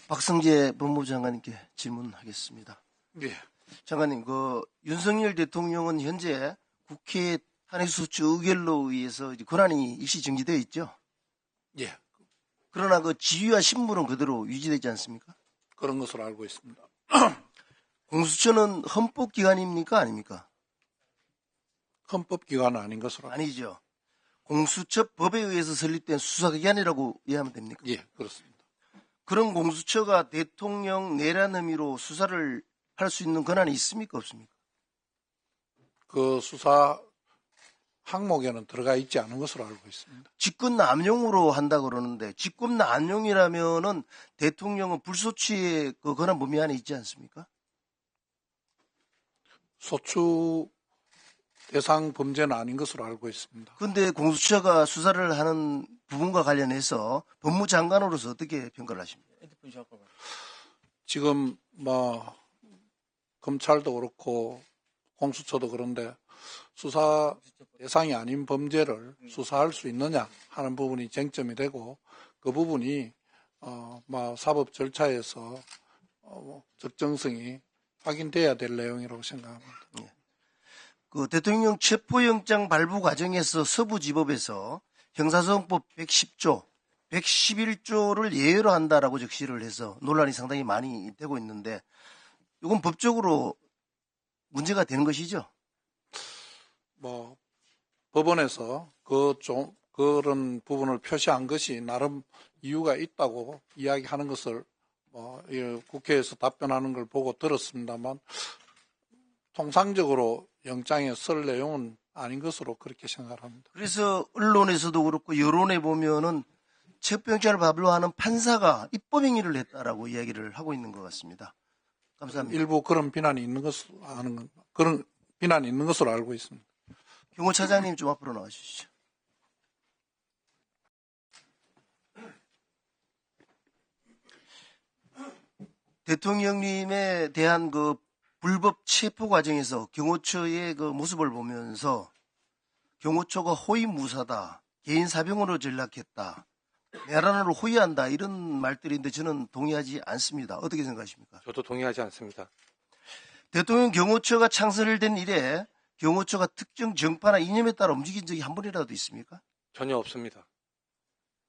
박성재 법무부 장관님께 질문하겠습니다. 예. 장관님, 윤석열 대통령은 현재 국회 탄핵소추 의결로 의해서 이제 권한이 일시 정지되어 있죠. 예. 그러나 그 지위와 신분은 그대로 유지되지 않습니까? 그런 것으로 알고 있습니다. 공수처는 헌법기관입니까? 아닙니까? 헌법기관은 아닌 것으로 아니죠. 공수처법에 의해서 설립된 수사기관이라고 이해하면 됩니까? 예, 그렇습니다. 그런 공수처가 대통령 내란 혐의로 수사를 할 수 있는 권한이 있습니까? 없습니까? 그 수사 항목에는 들어가 있지 않은 것으로 알고 있습니다. 직권남용으로 한다 그러는데 직권남용이라면은 대통령은 불소추의 그 권한 범위 안에 있지 않습니까? 소추 대상 범죄는 아닌 것으로 알고 있습니다. 그런데 공수처가 수사를 하는 부분과 관련해서 법무장관으로서 어떻게 평가를 하십니까? 지금 검찰도 그렇고 공수처도 그런데 수사 대상이 아닌 범죄를 수사할 수 있느냐 하는 부분이 쟁점이 되고 그 부분이 사법 절차에서 적정성이 확인돼야 될 내용이라고 생각합니다. 그 대통령 체포영장 발부 과정에서 서부지법에서 형사소송법 110조, 111조를 예외로 한다라고 적시를 해서 논란이 상당히 많이 되고 있는데 이건 법적으로 문제가 되는 것이죠? 법원에서 그런 부분을 표시한 것이 나름 이유가 있다고 이야기하는 것을 국회에서 답변하는 걸 보고 들었습니다만 통상적으로 영장에 쓸 내용은 아닌 것으로 그렇게 생각합니다. 그래서 언론에서도 그렇고 여론에 보면은 체포영장을 발부하는 판사가 입법 행위를 했다라고 이야기를 하고 있는 것 같습니다. 감사합니다. 일부 그런 비난이 있는 것으로 그런 비난이 있는 것으로 알고 있습니다. 경호차장님 좀 앞으로 나와주시죠. 대통령님에 대한 그 불법 체포 과정에서 경호처의 그 모습을 보면서 경호처가 호위무사다, 개인 사병으로 전락했다, 내란으로 호위한다 이런 말들인데 저는 동의하지 않습니다. 어떻게 생각하십니까? 저도 동의하지 않습니다. 대통령 경호처가 창설된 이래 경호처가 특정 정파나 이념에 따라 움직인 적이 한 번이라도 있습니까? 전혀 없습니다.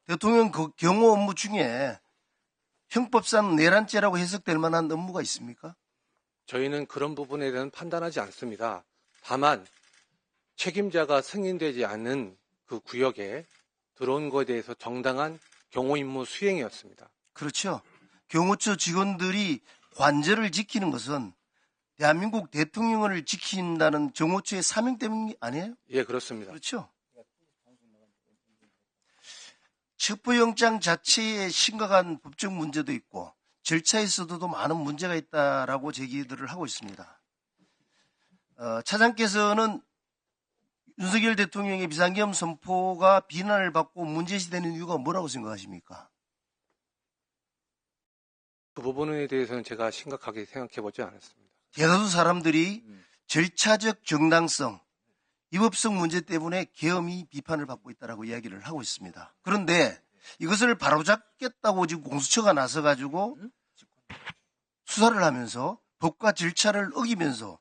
대통령 그 경호 업무 중에 형법상 내란죄라고 해석될 만한 업무가 있습니까? 저희는 그런 부분에 대해서는 판단하지 않습니다. 다만 책임자가 승인되지 않은 그 구역에 들어온 것에 대해서 정당한 경호 임무 수행이었습니다. 그렇죠. 경호처 직원들이 관절을 지키는 것은 대한민국 대통령을 지킨다는 경호처의 사명 때문 아니에요? 예, 그렇습니다. 그렇죠. 체포영장 자체에 심각한 법적 문제도 있고 절차에서도 많은 문제가 있다라고 제기들을 하고 있습니다. 차장께서는 윤석열 대통령의 비상계엄 선포가 비난을 받고 문제시되는 이유가 뭐라고 생각하십니까? 그 부분에 대해서는 제가 심각하게 생각해보지 않았습니다. 대다수 사람들이 절차적 정당성, 위법성 문제 때문에 계엄이 비판을 받고 있다라고 이야기를 하고 있습니다. 그런데 이것을 바로잡겠다고 지금 공수처가 나서가지고 수사를 하면서 법과 절차를 어기면서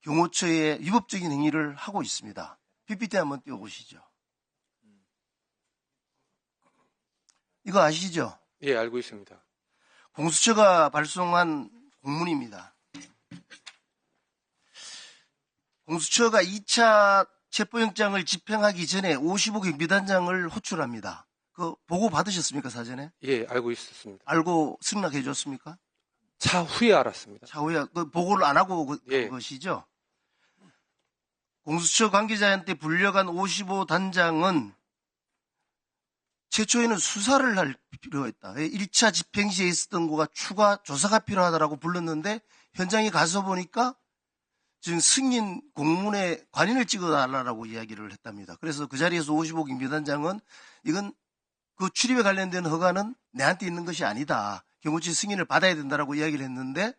경호처의 위법적인 행위를 하고 있습니다. PPT 한번 띄워보시죠. 이거 아시죠? 예, 알고 있습니다. 공수처가 발송한 공문입니다. 공수처가 2차 체포영장을 집행하기 전에 55 경비단장을 호출합니다. 그 보고 받으셨습니까, 사전에? 예, 알고 있었습니다. 알고 승낙해 줬습니까? 차후에 알았습니다. 차후에 그 보고를 안 하고 예. 것이죠. 공수처 관계자한테 불려간 55 단장은 최초에는 수사를 할 필요가 있다. 1차 집행 시에 있었던 거가 추가 조사가 필요하다라고 불렀는데 현장에 가서 보니까 지금 승인 공문에 관인을 찍어달라고 이야기를 했답니다. 그래서 그 자리에서 55 경비단장은 이건 그 출입에 관련된 허가는 내한테 있는 것이 아니다. 경호처 승인을 받아야 된다라고 이야기를 했는데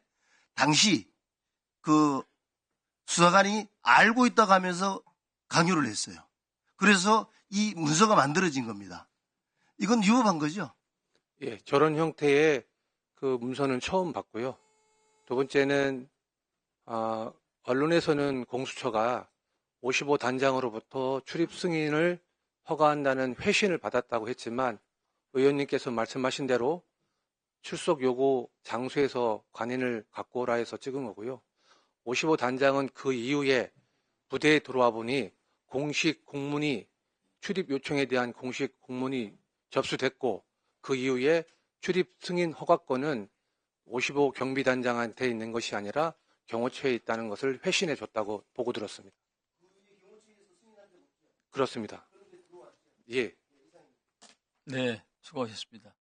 당시 그 수사관이 알고 있다고 하면서 강요를 했어요. 그래서 이 문서가 만들어진 겁니다. 이건 위법한 거죠? 예, 저런 형태의 그 문서는 처음 봤고요. 두 번째는 언론에서는 공수처가 55단장으로부터 출입 승인을 허가한다는 회신을 받았다고 했지만 의원님께서 말씀하신 대로 출석 요구 장소에서 관인을 갖고 오라 해서 찍은 거고요. 55단장은 그 이후에 부대에 들어와 보니 공식 공문이 출입 요청에 대한 공식 공문이 접수됐고 그 이후에 출입 승인 허가권은 55 경비단장한테 있는 것이 아니라 경호처에 있다는 것을 회신해 줬다고 보고 들었습니다. 그렇습니다. 예. 네, 수고하셨습니다.